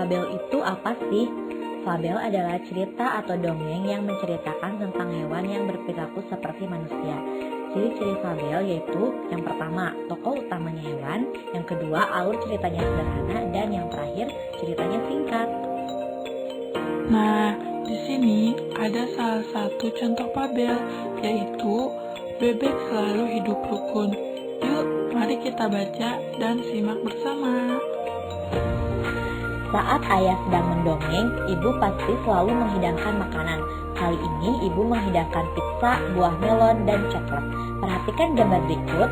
Fabel itu apa sih? Fabel adalah cerita atau dongeng yang menceritakan tentang hewan yang berperilaku seperti manusia. Ciri-ciri fabel yaitu yang pertama, tokoh utamanya hewan, yang kedua, alur ceritanya sederhana, dan yang terakhir, ceritanya singkat. Nah, di sini ada salah satu contoh fabel, yaitu bebek selalu hidup rukun. Yuk, mari kita baca dan simak bersama. Saat ayah sedang mendongeng, ibu pasti selalu menghidangkan makanan. Kali ini ibu menghidangkan pizza, buah melon, dan coklat. Perhatikan gambar berikut.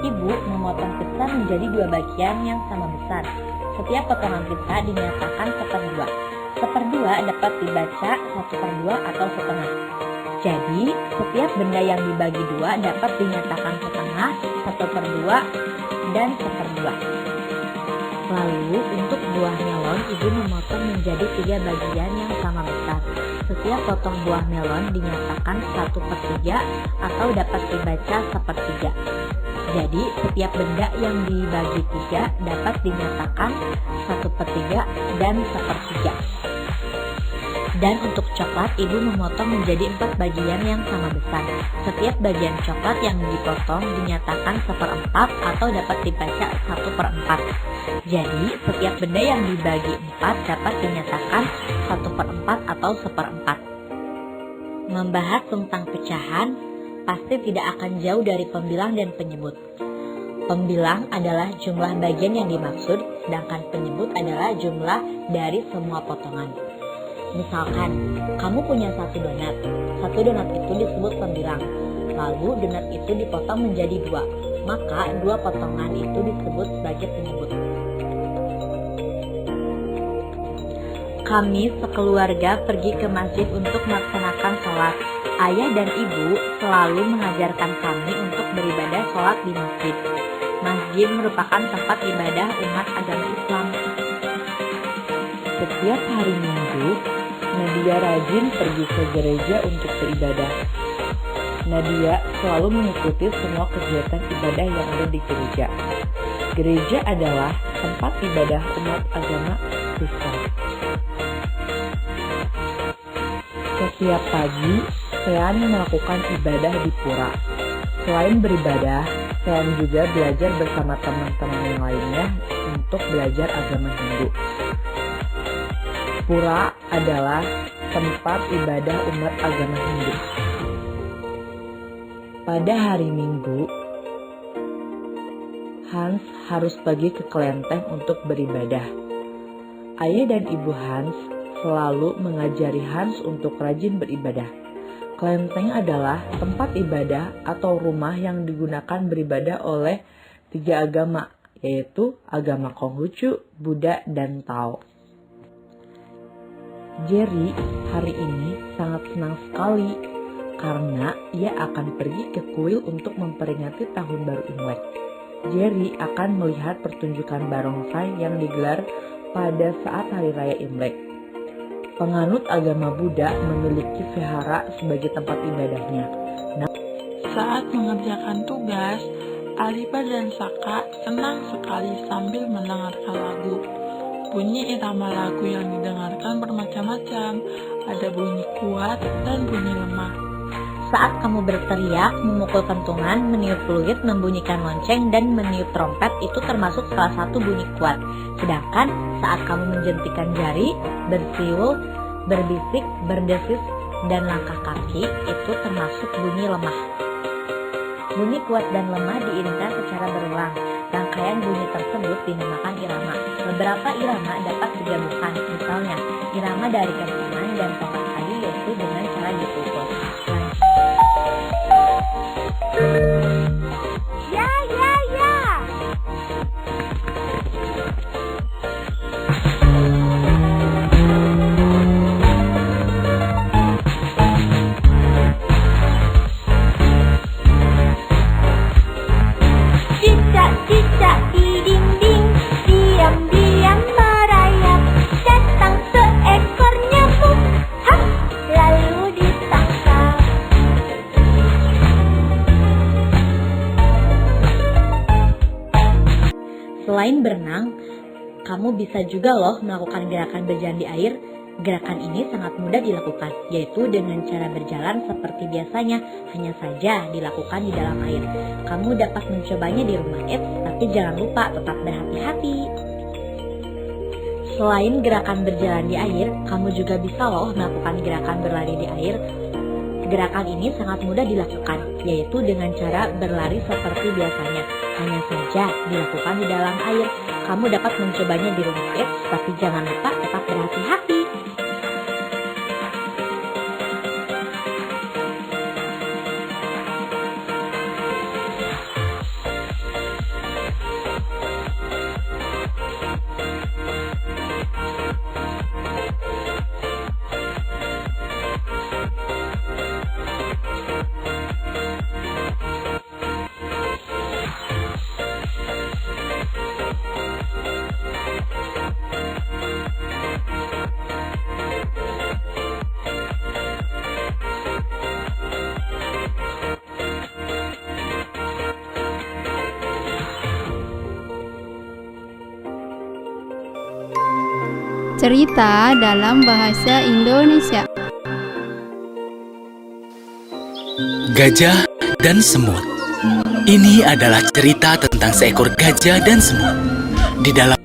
Ibu memotong pizza menjadi 2 bagian yang sama besar. Setiap potongan pizza dinyatakan seperdua. Seperdua dapat dibaca 1/2 atau setengah. Jadi, setiap benda yang dibagi 2 dapat dinyatakan setengah, 1/2, dan 1/2. Lalu, untuk buah melon, ibu memotong menjadi 3 bagian yang sama besar. Setiap potong buah melon dinyatakan 1/3 atau dapat dibaca 1/3. Jadi, setiap benda yang dibagi 3 dapat dinyatakan 1/3 dan 1/3. Dan untuk coklat, ibu memotong menjadi 4 bagian yang sama besar. Setiap bagian coklat yang dipotong dinyatakan 1/4 atau dapat dibaca 1/4. Jadi, setiap benda yang dibagi 4 dapat dinyatakan 1/4 atau 1/4. Membahas tentang pecahan pasti tidak akan jauh dari pembilang dan penyebut. Pembilang adalah jumlah bagian yang dimaksud, sedangkan penyebut adalah jumlah dari semua potongan. Misalkan, kamu punya 1 donat. 1 donat itu disebut pembilang. Lalu donat itu dipotong menjadi 2, maka 2 potongan itu disebut sebagai penyebut. Kami sekeluarga pergi ke masjid untuk melaksanakan sholat. Ayah dan ibu selalu mengajarkan kami untuk beribadah sholat di masjid. Masjid merupakan tempat ibadah umat agama Islam. Setiap hari Minggu, Nadia rajin pergi ke gereja untuk beribadah. Nadia selalu mengikuti semua kegiatan ibadah yang ada di gereja. Gereja adalah tempat ibadah umat agama Kristen. Setiap pagi, Sean melakukan ibadah di pura. Selain beribadah, Sean juga belajar bersama teman-teman yang lainnya untuk belajar agama Hindu. Pura adalah tempat ibadah umat agama Hindu. Pada hari Minggu, Hans harus pergi ke kelenteng untuk beribadah. Ayah dan ibu Hans selalu mengajari Hans untuk rajin beribadah. Kelenteng adalah tempat ibadah atau rumah yang digunakan beribadah oleh 3 agama, yaitu agama Konghucu, Buddha, dan Tao. Jerry hari ini sangat senang sekali karena ia akan pergi ke kuil untuk memperingati tahun baru Imlek. Jerry akan melihat pertunjukan barongsai yang digelar pada saat hari raya Imlek. Penganut agama Buddha memiliki vihara sebagai tempat ibadahnya. Saat mengerjakan tugas, Aliba dan Saka senang sekali sambil mendengarkan lagu. Bunyi irama lagu yang didengarkan bermacam-macam, ada bunyi kuat dan bunyi lemah. Saat kamu berteriak, memukul kentungan, meniup fluit, membunyikan lonceng, dan meniup trompet itu termasuk salah satu bunyi kuat. Sedangkan saat kamu menjentikan jari, bersiul, berbisik, berdesis, dan langkah kaki itu termasuk bunyi lemah. Bunyi kuat dan lemah diiringkan secara berulang. Rangkaian bunyi tersebut dinamakan irama. Beberapa irama dapat digabungkan, misalnya irama dari kentungan dan tongkat kayu yaitu dengan cara dipukul. Ya. Cicak-cicak di dinding, diam-diam merayap. Datang seekor nyamuk, hap, lalu ditangkap. Selain berenang, Kamu bisa juga loh melakukan gerakan berjalan di air. Gerakan ini sangat mudah dilakukan, yaitu dengan cara berjalan seperti biasanya, hanya saja dilakukan di dalam air. Kamu dapat mencobanya di rumah, tapi jangan lupa tetap berhati-hati. Selain gerakan berjalan di air, kamu juga bisa loh melakukan gerakan berlari di air. Gerakan ini sangat mudah dilakukan, yaitu dengan cara berlari seperti biasanya, hanya saja dilakukan di dalam air. Kamu dapat mencobanya di rumah, tapi jangan lupa tetap berhati-hati. Cerita dalam bahasa Indonesia. Gajah dan Semut. Ini adalah cerita tentang seekor gajah dan semut. Di dalam